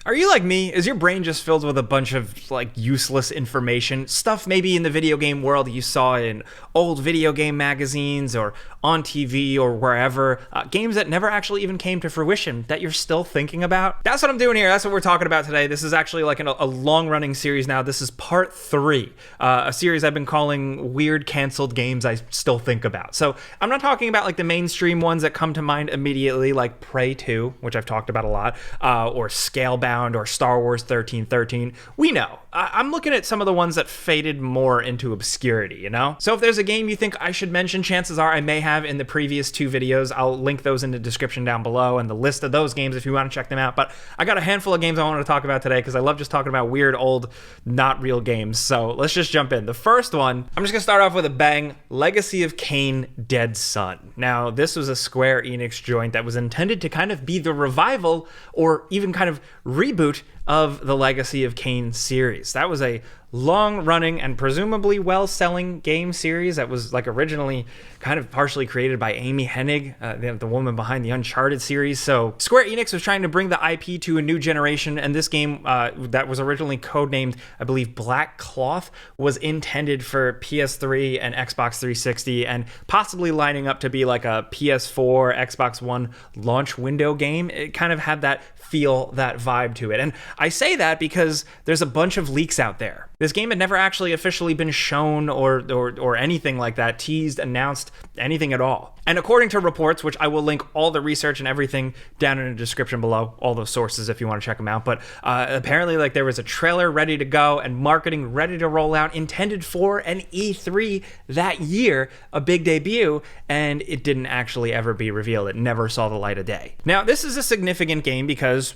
Are you like me? Is your brain just filled with a bunch of like useless information? Stuff maybe in the video game world you saw in old video game magazines or on TV or wherever. Games that never actually even came to fruition that you're still thinking about? That's what I'm doing here. That's what we're talking about today. This is actually like a long-running series now. This is part 3, a series I've been calling Weird Canceled Games I Still Think About. So I'm not talking about like the mainstream ones that come to mind immediately, like Prey 2, which I've talked about a lot, or Scalebound or Star Wars 1313. We know. I'm looking at some of the ones that faded more into obscurity, you know? So if there's a game you think I should mention, chances are I may have in the previous 2 videos. I'll link those in the description down below and the list of those games if you want to check them out. But I got a handful of games I wanted to talk about today because I love just talking about weird, old, not real games. So let's just jump in. The first one, I'm just going to start off with a bang. Legacy of Kane, Dead Son. Now, this was a Square Enix joint that was intended to kind of be the revival or even kind of reboot of the Legacy of Kane series. That was a long-running and presumably well-selling game series that was like originally kind of partially created by Amy Hennig, the woman behind the Uncharted series. So Square Enix was trying to bring the IP to a new generation, and this game that was originally codenamed, I believe, Black Cloth, was intended for PS3 and Xbox 360 and possibly lining up to be like a PS4, Xbox One launch window game. It kind of had that feel, that vibe to it. And I say that because there's a bunch of leaks out there. This game had never actually officially been shown or anything like that, teased, announced, anything at all. And according to reports, which I will link all the research and everything down in the description below, all those sources if you want to check them out, but apparently like there was a trailer ready to go and marketing ready to roll out, intended for an E3 that year, a big debut, and it didn't actually ever be revealed. It never saw the light of day. Now, this is a significant game because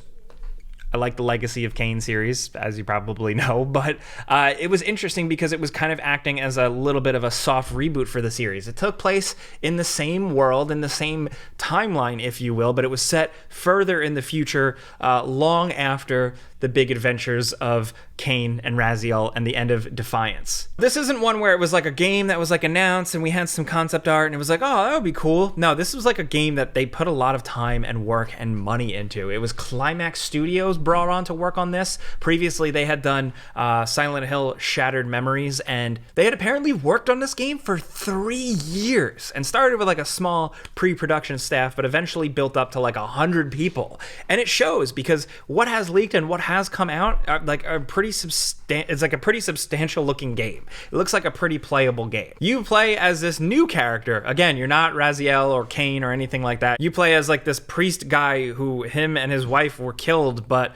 I like the Legacy of Kane series, as you probably know, but it was interesting because it was kind of acting as a little bit of a soft reboot for the series. It took place in the same world, in the same timeline, if you will, but it was set further in the future, long after the big adventures of Kane and Raziel and the end of Defiance. This isn't one where it was like a game that was like announced and we had some concept art and it was like, oh, that would be cool. No, this was like a game that they put a lot of time and work and money into. It was Climax Studios brought on to work on this. Previously, they had done Silent Hill Shattered Memories, and they had apparently worked on this game for 3 years and started with like a small pre-production staff, but eventually built up to like 100 people. And it shows because what has leaked and what has come out like a pretty it's like a pretty substantial looking game. It looks like a pretty playable game. You play as this new character. Again, you're not Raziel or Kane or anything like that. You play as like this priest guy who him and his wife were killed, but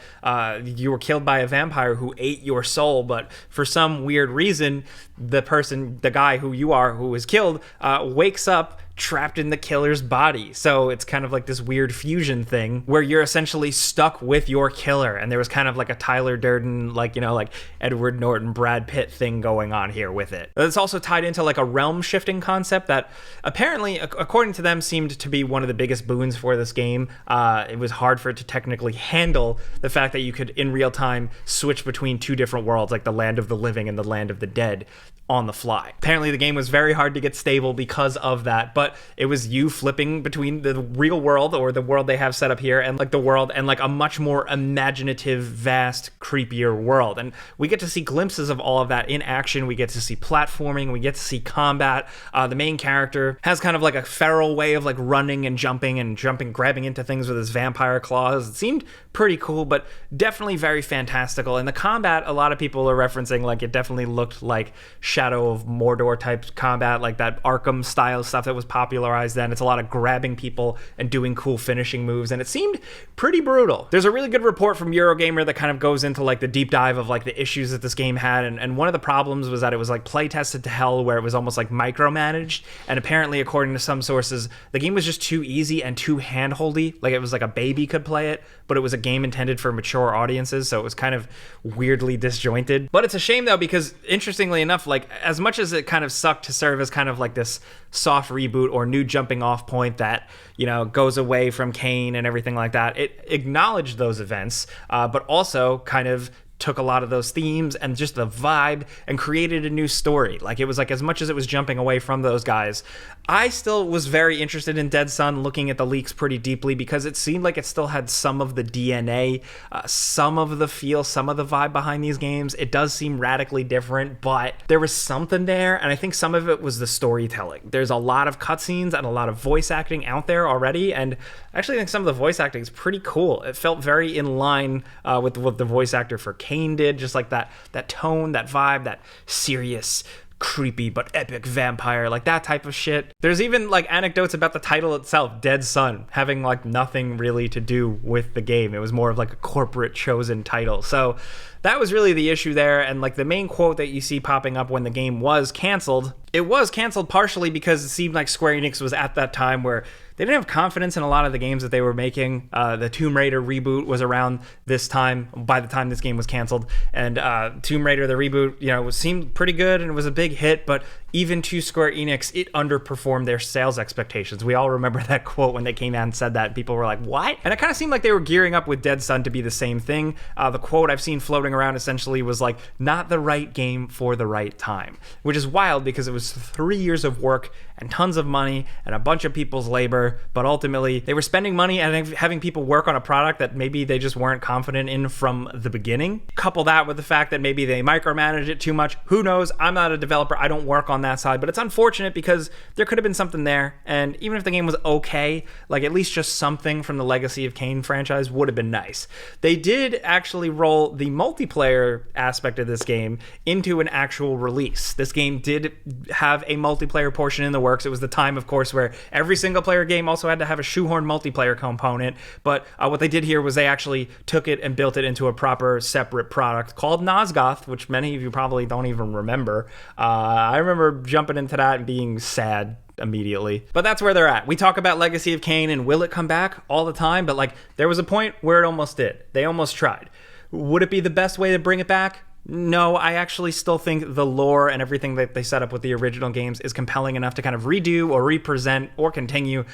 you were killed by a vampire who ate your soul. But for some weird reason, the guy who you are, who was killed, wakes up trapped in the killer's body. So it's kind of like this weird fusion thing where you're essentially stuck with your killer. And there was kind of like a Tyler Durden, like, you know, like Edward Norton, Brad Pitt thing going on here with it. It's also tied into like a realm shifting concept that apparently, according to them, seemed to be one of the biggest boons for this game. It was hard for it to technically handle the fact that you could in real time switch between 2 different worlds, like the land of the living and the land of the dead, on the fly. Apparently the game was very hard to get stable because of that, but it was you flipping between the real world, or the world they have set up here, and like the world and like a much more imaginative, vast, creepier world. And we get to see glimpses of all of that in action. We get to see platforming, we get to see combat. The main character has kind of like a feral way of like running and jumping, grabbing into things with his vampire claws. It seemed pretty cool, but definitely very fantastical. And the combat, a lot of people are referencing like it definitely looked like Shadow of Mordor type combat, like that Arkham style stuff that was popularized then. It's a lot of grabbing people and doing cool finishing moves, and it seemed pretty brutal. There's a really good report from Eurogamer that kind of goes into like the deep dive of like the issues that this game had, and one of the problems was that it was like play tested to hell, where it was almost like micromanaged, and apparently according to some sources the game was just too easy and too handholdy. Like it was like a baby could play it, but it was a game intended for mature audiences, so it was kind of weirdly disjointed. But it's a shame though, because interestingly enough, like as much as it kind of sucked to serve as kind of like this soft reboot or new jumping off point that, you know, goes away from Kane and everything like that, it acknowledged those events, but also kind of took a lot of those themes and just the vibe and created a new story. Like, it was like, as much as it was jumping away from those guys, I still was very interested in Dead Sun, looking at the leaks pretty deeply, because it seemed like it still had some of the DNA, some of the feel, some of the vibe behind these games. It does seem radically different, but there was something there, and I think some of it was the storytelling. There's a lot of cutscenes and a lot of voice acting out there already, and I actually think some of the voice acting is pretty cool. It felt very in line with what the voice actor for Kane did, just like that tone, that vibe, that serious, creepy but epic vampire, like that type of shit. There's even like anecdotes about the title itself, Dead Sun, having like nothing really to do with the game. It was more of like a corporate chosen title. So that was really the issue there. And like the main quote that you see popping up when the game was canceled, it was canceled partially because it seemed like Square Enix was at that time where they didn't have confidence in a lot of the games that they were making. The Tomb Raider reboot was around this time, by the time this game was canceled. And Tomb Raider, the reboot, seemed pretty good and it was a big hit, but even to Square Enix, it underperformed their sales expectations. We all remember that quote when they came out and said that, and people were like, what? And it kind of seemed like they were gearing up with Dead Sun to be the same thing. The quote I've seen floating around essentially was like, not the right game for the right time, which is wild because it was 3 years of work and tons of money and a bunch of people's labor, but ultimately they were spending money and having people work on a product that maybe they just weren't confident in from the beginning. Couple that with the fact that maybe they micromanaged it too much. Who knows? I'm not a developer. I don't work on that side, but it's unfortunate because there could have been something there, and even if the game was okay, like at least just something from the Legacy of Kane franchise would have been nice. They did actually roll the multiplayer aspect of this game into an actual release. This game did have a multiplayer portion in the works. It was the time, of course, where every single player game also had to have a shoehorn multiplayer component, but what they did here was they actually took it and built it into a proper separate product called Nosgoth, which many of you probably don't even remember. I remember jumping into that and being sad immediately. But that's where they're at. We talk about Legacy of Kane and will it come back all the time, but like there was a point where it almost did. They almost tried. Would it be the best way to bring it back? No, I actually still think the lore and everything that they set up with the original games is compelling enough to kind of redo or represent or continue.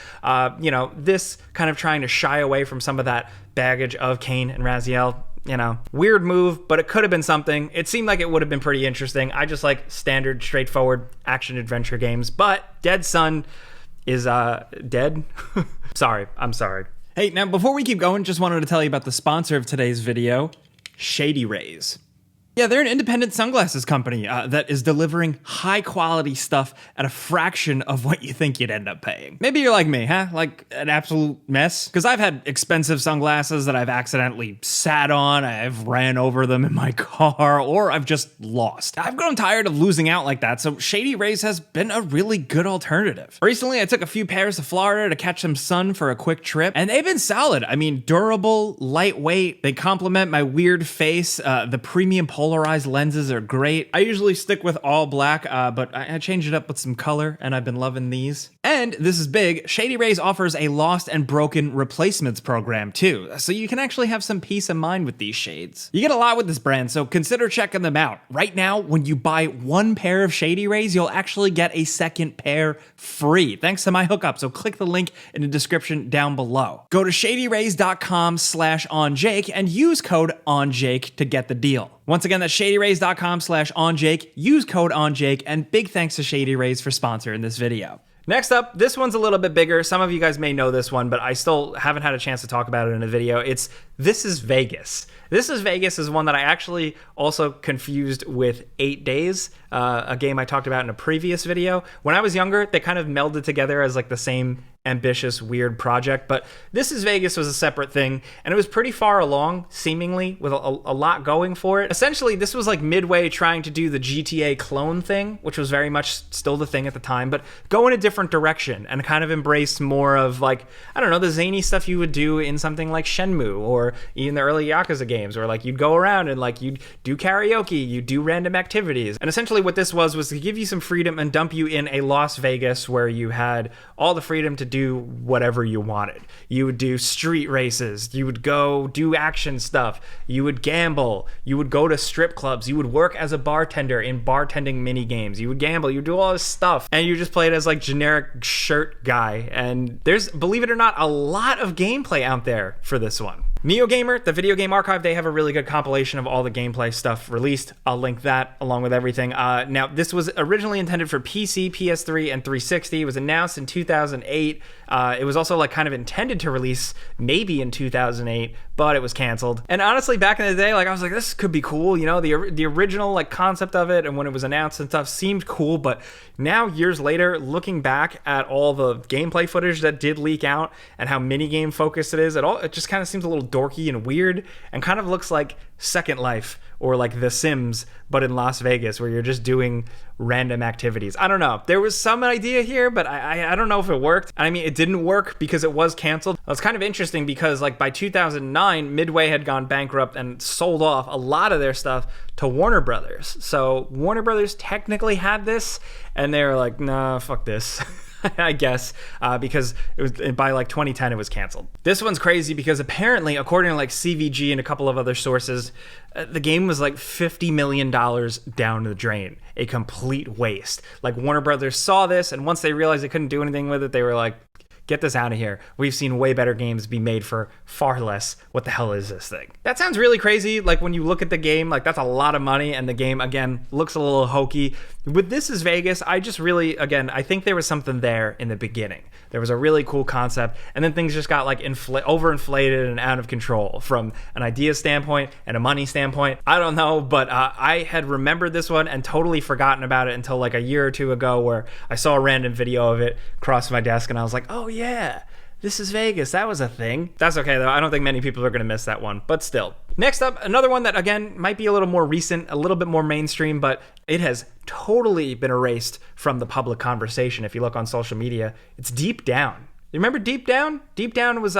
This kind of trying to shy away from some of that baggage of Kane and Raziel. Weird move, but it could have been something. It seemed like it would have been pretty interesting. I just like standard, straightforward action-adventure games, but Dead Sun is dead. I'm sorry. Hey, now before we keep going, just wanted to tell you about the sponsor of today's video, Shady Rays. Yeah, they're an independent sunglasses company that is delivering high-quality stuff at a fraction of what you think you'd end up paying. Maybe you're like me, huh? Like an absolute mess? Because I've had expensive sunglasses that I've accidentally sat on, I've ran over them in my car, or I've just lost. I've grown tired of losing out like that, so Shady Rays has been a really good alternative. Recently, I took a few pairs to Florida to catch some sun for a quick trip, and they've been solid. I mean, durable, lightweight, they complement my weird face, the premium polarized lenses are great. I usually stick with all black, but I changed it up with some color, and I've been loving these. And this is big, Shady Rays offers a lost and broken replacements program too, so you can actually have some peace of mind with these shades. You get a lot with this brand, so consider checking them out. Right now, when you buy one pair of Shady Rays, you'll actually get a second pair free, thanks to my hookup, so click the link in the description down below. Go to shadyrays.com/onjake and use code ONJAKE to get the deal. Once again, that's shadyrays.com/onjake. Use code ONJAKE, and big thanks to Shady Rays for sponsoring this video. Next up, this one's a little bit bigger. Some of you guys may know this one, but I still haven't had a chance to talk about it in a video. It's This Is Vegas. This Is Vegas is one that I actually also confused with 8 Days, a game I talked about in a previous video. When I was younger, they kind of melded together as like the same ambitious, weird project, but This Is Vegas was a separate thing, and it was pretty far along, seemingly, with a lot going for it. Essentially, this was like Midway trying to do the GTA clone thing, which was very much still the thing at the time, but go in a different direction and kind of embrace more of like, I don't know, the zany stuff you would do in something like Shenmue or even the early Yakuza games, where like you'd go around and like you'd do karaoke, you'd do random activities. And essentially what this was to give you some freedom and dump you in a Las Vegas where you had all the freedom to do whatever you wanted. You would do street races, you would go do action stuff, you would gamble, you would go to strip clubs, you would work as a bartender in bartending mini games, you would gamble, you would do all this stuff, and you just played as like generic shirt guy. And there's, believe it or not, a lot of gameplay out there for this one. NeoGamer, the Video Game Archive, they have a really good compilation of all the gameplay stuff released. I'll link that along with everything. Now, this was originally intended for PC, PS3, and 360. It was announced in 2008. It was also like kind of intended to release maybe in 2008, but it was canceled. And honestly, back in the day, like I was like, this could be cool. You know, the original like concept of it and when it was announced and stuff seemed cool. But now, years later, looking back at all the gameplay footage that did leak out and how minigame focused it is, it just kind of seems a little dorky and weird and kind of looks like Second Life or like The Sims, but in Las Vegas, where you're just doing random activities. I don't know. There was some idea here, but I don't know if it worked. I mean, it didn't work because it was canceled. It's kind of interesting because like by 2009, Midway had gone bankrupt and sold off a lot of their stuff to Warner Brothers. So Warner Brothers technically had this, and they were like, nah, fuck this. I guess, because it was by like 2010 it was canceled. This one's crazy because apparently, according to like CVG and a couple of other sources, the game was like $50 million down the drain, a complete waste. Like Warner Brothers saw this, and once they realized they couldn't do anything with it, they were like, get this out of here. We've seen way better games be made for far less. What the hell is this thing? That sounds really crazy. Like when you look at the game, like that's a lot of money, and the game, again, looks a little hokey. With This Is Vegas, I just really, again, I think there was something there in the beginning. There was a really cool concept, and then things just got like overinflated and out of control from an idea standpoint and a money standpoint. I don't know, but I had remembered this one and totally forgotten about it until like a year or two ago, where I saw a random video of it cross my desk, and I was like, oh yeah, This Is Vegas, that was a thing. That's okay though, I don't think many people are going to miss that one, but still. Next up, another one that again might be a little more recent, a little bit more mainstream, but it has totally been erased from the public conversation. If you look on social media, it's Deep Down. You remember Deep Down? Deep Down was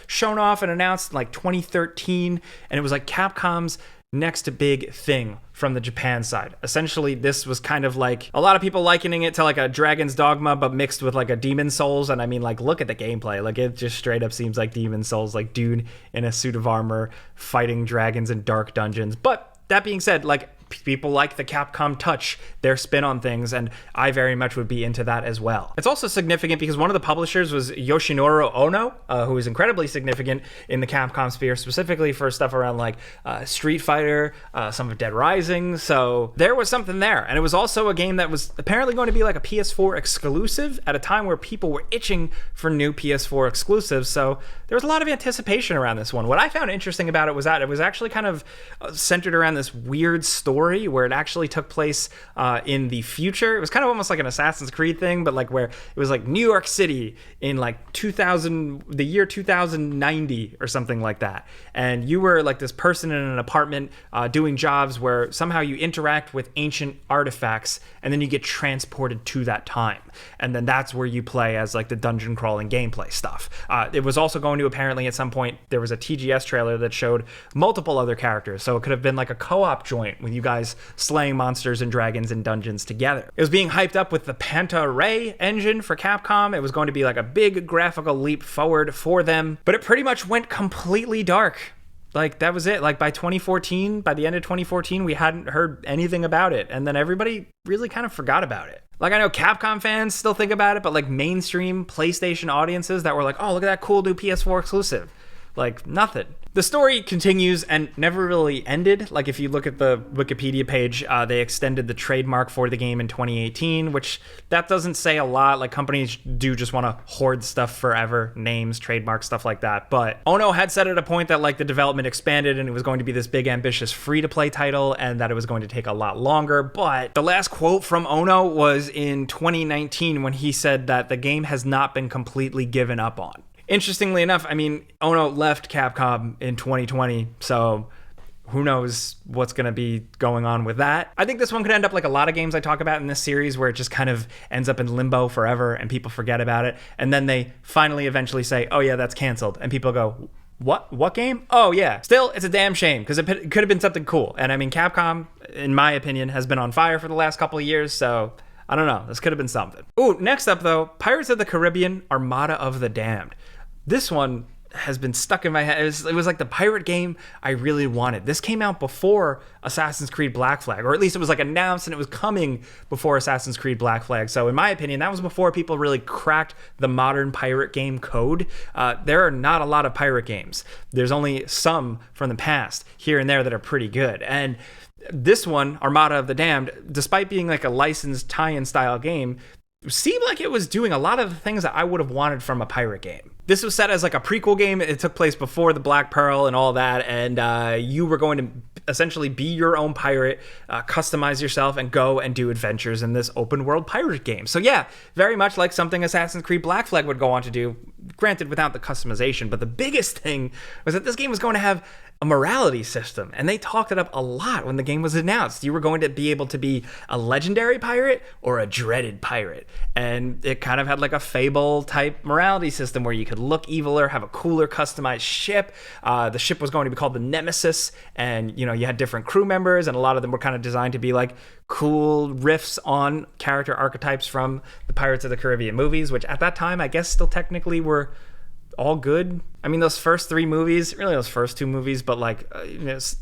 shown off and announced in like 2013, and it was like Capcom's next big thing from the Japan side. Essentially, this was kind of like a lot of people likening it to like a Dragon's Dogma, but mixed with like a Demon Souls. And I mean, like, look at the gameplay. Like, it just straight up seems like Demon Souls, like dude in a suit of armor fighting dragons in dark dungeons. But that being said, like, people like the Capcom touch, their spin on things, and I very much would be into that as well. It's also significant because one of the publishers was Yoshinoro Ono, who is incredibly significant in the Capcom sphere, specifically for stuff around like Street Fighter, some of Dead Rising. So there was something there. And it was also a game that was apparently going to be like a PS4 exclusive at a time where people were itching for new PS4 exclusives. So there was a lot of anticipation around this one. What I found interesting about it was that it was actually kind of centered around this weird story where it actually took place in the future. It was kind of almost like an Assassin's Creed thing, but like where it was like New York City in like the year 2090 or something like that. And you were like this person in an apartment doing jobs where somehow you interact with ancient artifacts and then you get transported to that time. And then that's where you play as like the dungeon crawling gameplay stuff. It was also going to apparently at some point, there was a TGS trailer that showed multiple other characters. So it could have been like a co-op joint with you guys slaying monsters and dragons in dungeons together. It was being hyped up with the Panta Ray engine for Capcom. It was going to be like a big graphical leap forward for them, but it pretty much went completely dark. Like, that was it. Like, by the end of 2014, we hadn't heard anything about it. And then everybody really kind of forgot about it. Like, I know Capcom fans still think about it, but like mainstream PlayStation audiences that were like, oh, look at that cool new PS4 exclusive. Like, nothing. The story continues and never really ended. Like, if you look at the Wikipedia page, they extended the trademark for the game in 2018, which that doesn't say a lot. Like, companies do just want to hoard stuff forever, names, trademarks, stuff like that. But Ono had said at a point that like the development expanded and it was going to be this big, ambitious free-to-play title and that it was going to take a lot longer. But the last quote from Ono was in 2019 when he said that the game has not been completely given up on. Interestingly enough, I mean, Ono left Capcom in 2020, so who knows what's going to be going on with that. I think this one could end up like a lot of games I talk about in this series where it just kind of ends up in limbo forever and people forget about it. And then they finally eventually say, oh yeah, that's canceled. And people go, what game? Oh yeah. Still, it's a damn shame because it could have been something cool. And I mean, Capcom, in my opinion, has been on fire for the last couple of years, so I don't know. This could have been something. Ooh, next up though, Pirates of the Caribbean, Armada of the Damned. This one has been stuck in my head. It was like the pirate game I really wanted. This came out before Assassin's Creed Black Flag, or at least it was like announced and it was coming before Assassin's Creed Black Flag. So in my opinion, that was before people really cracked the modern pirate game code. There are not a lot of pirate games. There's only some from the past here and there that are pretty good. And this one, Armada of the Damned, despite being like a licensed tie-in style game, seemed like it was doing a lot of the things that I would have wanted from a pirate game. This was set as like a prequel game. It took place before the Black Pearl and all that, and you were going to essentially be your own pirate, customize yourself, and go and do adventures in this open world pirate game. So yeah, very much like something Assassin's Creed Black Flag would go on to do, granted without the customization. But the biggest thing was that this game was going to have a morality system, and they talked it up a lot when the game was announced. You were going to be able to be a legendary pirate or a dreaded pirate, and it kind of had like a Fable type morality system where you could look eviler, have a cooler customized ship. The ship was going to be called the Nemesis, and you had different crew members, and a lot of them were kind of designed to be like cool riffs on character archetypes from the Pirates of the Caribbean movies, which at that time I guess still technically were all good. I mean, those first 3 movies, really those first 2 movies, but like,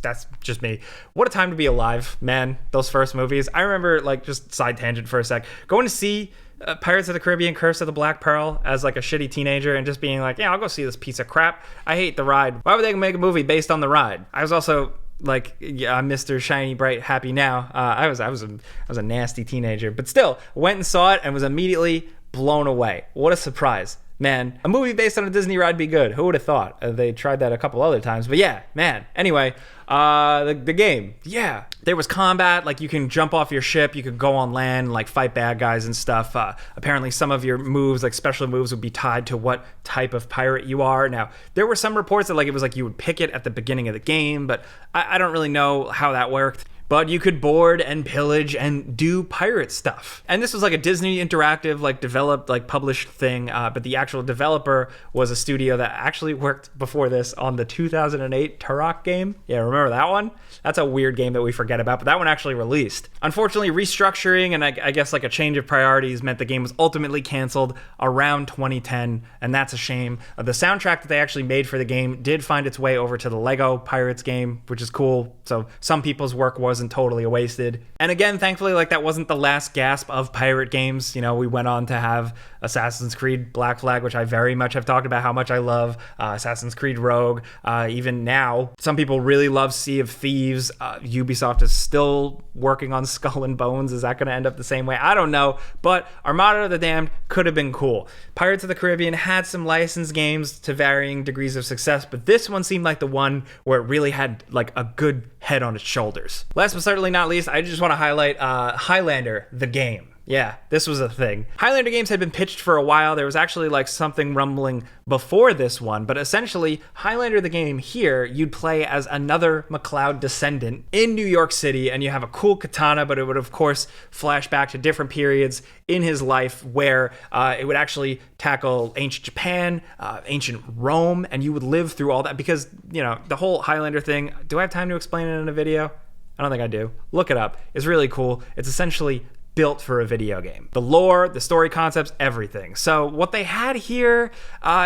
that's just me. What a time to be alive, man. Those first movies. I remember, like, just side tangent for a sec, going to see Pirates of the Caribbean Curse of the Black Pearl as like a shitty teenager and just being like, yeah, I'll go see this piece of crap. I hate the ride. Why would they make a movie based on the ride? I was also like, yeah, I'm Mr. Shiny, Bright, Happy Now. I was a nasty teenager, but still went and saw it and was immediately blown away. What a surprise. Man, a movie based on a Disney ride be good. Who would have thought? They tried that a couple other times, but yeah, man. Anyway, the game, yeah. There was combat, like you can jump off your ship, you could go on land, like fight bad guys and stuff. Apparently some of your moves, like special moves, would be tied to what type of pirate you are. Now, there were some reports that like it was like you would pick it at the beginning of the game, but I don't really know how that worked. But you could board and pillage and do pirate stuff. And this was like a Disney Interactive, like developed, like published thing. But the actual developer was a studio that actually worked before this on the 2008 Turok game. Yeah, remember that one? That's a weird game that we forget about, but that one actually released. Unfortunately, restructuring and I guess like a change of priorities meant the game was ultimately canceled around 2010, and that's a shame. The soundtrack that they actually made for the game did find its way over to the Lego Pirates game, which is cool. So some people's work wasn't totally wasted. And again, thankfully, like that wasn't the last gasp of pirate games. We went on to have Assassin's Creed Black Flag, which I very much have talked about how much I love, Assassin's Creed Rogue. Even now, some people really love Sea of Thieves. Ubisoft is still working on Skull and Bones. Is that going to end up the same way? I don't know, but Armada of the Damned could have been cool. Pirates of the Caribbean had some licensed games to varying degrees of success, but this one seemed like the one where it really had like a good head on its shoulders. Last but certainly not least, I just want to highlight Highlander The Game. Yeah, this was a thing. Highlander games had been pitched for a while. There was actually like something rumbling before this one, but essentially Highlander the Game here, you'd play as another MacLeod descendant in New York City, and you have a cool katana, but it would of course flash back to different periods in his life where it would actually tackle ancient Japan, ancient Rome, and you would live through all that because, the whole Highlander thing, do I have time to explain it in a video? I don't think I do. Look it up. It's really cool. It's essentially built for a video game. The lore, the story concepts, everything. So what they had here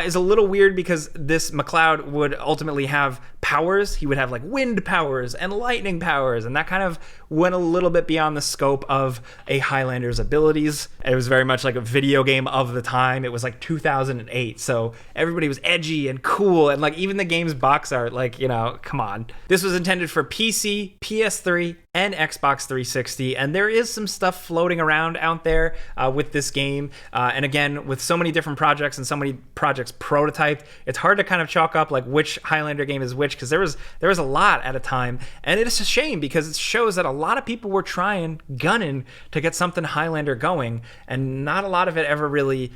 is a little weird because this MacLeod would ultimately have powers. He would have like wind powers and lightning powers, and that kind of went a little bit beyond the scope of a Highlander's abilities. It was very much like a video game of the time. It was like 2008, so everybody was edgy and cool, and like even the game's box art, like, come on. This was intended for PC, PS3, and Xbox 360, and there is some stuff floating around out there with this game. And again, with so many different projects and so many projects prototyped, it's hard to kind of chalk up like which Highlander game is which, because there was a lot at a time, and it is a shame because it shows that a lot of people were gunning to get something Highlander going, and not a lot of it ever really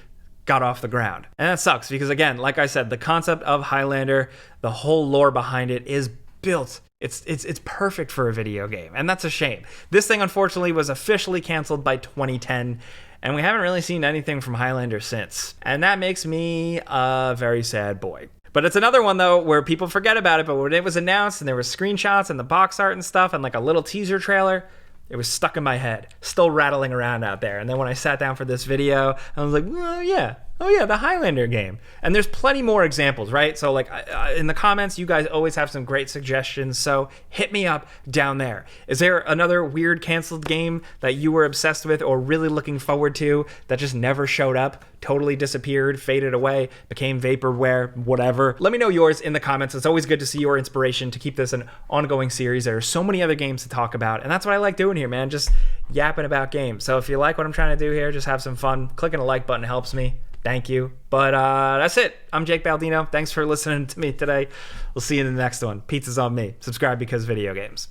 got off the ground. And that sucks because, again, like I said, the concept of Highlander, the whole lore behind it is built. It's perfect for a video game, and that's a shame. This thing, unfortunately, was officially canceled by 2010, and we haven't really seen anything from Highlander since. And that makes me a very sad boy. But it's another one, though, where people forget about it, but when it was announced and there were screenshots and the box art and stuff and like a little teaser trailer, it was stuck in my head, still rattling around out there. And then when I sat down for this video, I was like, well, yeah, Oh yeah, the Highlander game. And there's plenty more examples, right? So like in the comments, you guys always have some great suggestions. So hit me up down there. Is there another weird canceled game that you were obsessed with or really looking forward to that just never showed up, totally disappeared, faded away, became vaporware, whatever? Let me know yours in the comments. It's always good to see your inspiration to keep this an ongoing series. There are so many other games to talk about, and that's what I like doing here, man. Just yapping about games. So if you like what I'm trying to do here, just have some fun. Clicking a like button helps me. Thank you. But that's it. I'm Jake Baldino. Thanks for listening to me today. We'll see you in the next one. Pizza's on me. Subscribe because video games.